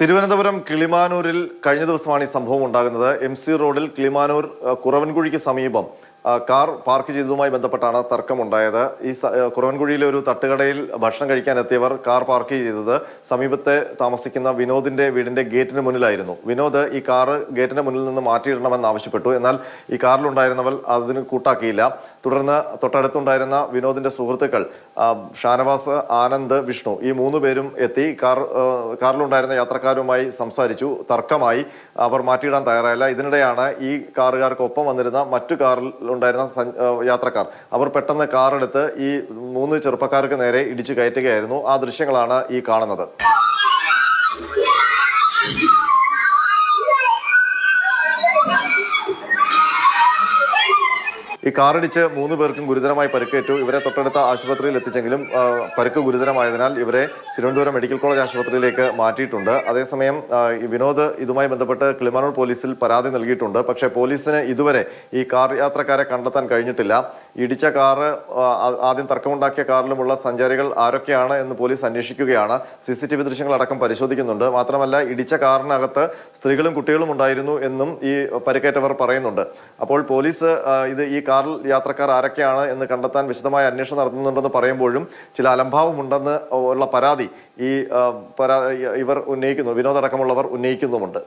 തിരുവനന്തപുരം കിളിമാനൂരിൽ കഴിഞ്ഞ ദിവസമാണ് ഈ സംഭവം ഉണ്ടാകുന്നത്. MC റോഡിൽ കിളിമാനൂർ കുറവൻകുഴിക്ക് സമീപം കാർ പാർക്ക് ചെയ്തതുമായി ബന്ധപ്പെട്ടാണ് തർക്കമുണ്ടായത്. ഈ കുറവൻകുഴിയിലെ ഒരു തട്ടുകടയിൽ ഭക്ഷണം കഴിക്കാൻ എത്തിയവർ കാർ പാർക്ക് ചെയ്തത് സമീപത്തെ താമസിക്കുന്ന വിനോദിന്റെ വീടിന്റെ ഗേറ്റിന് മുന്നിലായിരുന്നു. വിനോദ് ഈ കാറ് ഗേറ്റിന്റെ മുന്നിൽ നിന്ന് മാറ്റിയിടണമെന്ന് ആവശ്യപ്പെട്ടു. എന്നാൽ ഈ കാറിലുണ്ടായിരുന്നവർ അതിന് കൂട്ടാക്കിയില്ല. തുടർന്ന് തൊട്ടടുത്തുണ്ടായിരുന്ന വിനോദിന്റെ സുഹൃത്തുക്കൾ ഷാനവാസ്, ആനന്ദ്, വിഷ്ണു ഈ 3 പേരും എത്തി കാറിലുണ്ടായിരുന്ന യാത്രക്കാരുമായി സംസാരിച്ചു. തർക്കമായി. അവർ മാറ്റിയിടാൻ തയ്യാറായില്ല. ഇതിനിടെയാണ് ഈ കാറുകാർക്കൊപ്പം വന്നിരുന്ന മറ്റു കാറിൽ ഉണ്ടായിരുന്ന യാത്രക്കാർ അവർ പെട്ടെന്ന് കാറെടുത്ത് ഈ 3 ചെറുപ്പക്കാർക്ക് നേരെ ഇടിച്ചു കയറ്റുകയായിരുന്നു. ആ ദൃശ്യങ്ങളാണ് ഈ കാണുന്നത്. ഈ കാറിടിച്ച് 3 പേർക്കും ഗുരുതരമായി പരിക്കേറ്റു. ഇവരെ തൊട്ടടുത്ത ആശുപത്രിയിൽ എത്തിച്ചെങ്കിലും പരിക്ക് ഗുരുതരമായതിനാൽ ഇവരെ തിരുവനന്തപുരം മെഡിക്കൽ കോളേജ് ആശുപത്രിയിലേക്ക് മാറ്റിയിട്ടുണ്ട്. അതേസമയം വിനോദ് ഇതുമായി ബന്ധപ്പെട്ട് കിളിമാനൂർ പോലീസിൽ പരാതി നൽകിയിട്ടുണ്ട്. പക്ഷേ പോലീസിന് ഇതുവരെ ഈ കാർ യാത്രക്കാരെ കണ്ടെത്താൻ കഴിഞ്ഞിട്ടില്ല. ഇടിച്ച കാറ് ആദ്യം തർക്കമുണ്ടാക്കിയ കാറിലുമുള്ള സഞ്ചാരികൾ ആരൊക്കെയാണ് എന്ന് പോലീസ് അന്വേഷിക്കുകയാണ്. CCTV ദൃശ്യങ്ങളടക്കം പരിശോധിക്കുന്നുണ്ട്. മാത്രമല്ല ഇടിച്ച കാറിനകത്ത് സ്ത്രീകളും കുട്ടികളും ഉണ്ടായിരുന്നു എന്നും ഈ പരിക്കേറ്റവർ പറയുന്നുണ്ട്. അപ്പോൾ പോലീസ് ഈ കാറിൽ യാത്രക്കാർ ആരൊക്കെയാണ് എന്ന് കണ്ടെത്താൻ വിശദമായ അന്വേഷണം നടത്തുന്നുണ്ടെന്ന് പറയുമ്പോഴും ചില അലംഭാവമുണ്ടെന്ന് ഉള്ള പരാതി ഇവർ ഉന്നയിക്കുന്നു, വിനോദ് അടക്കമുള്ളവർ ഉന്നയിക്കുന്നുമുണ്ട്.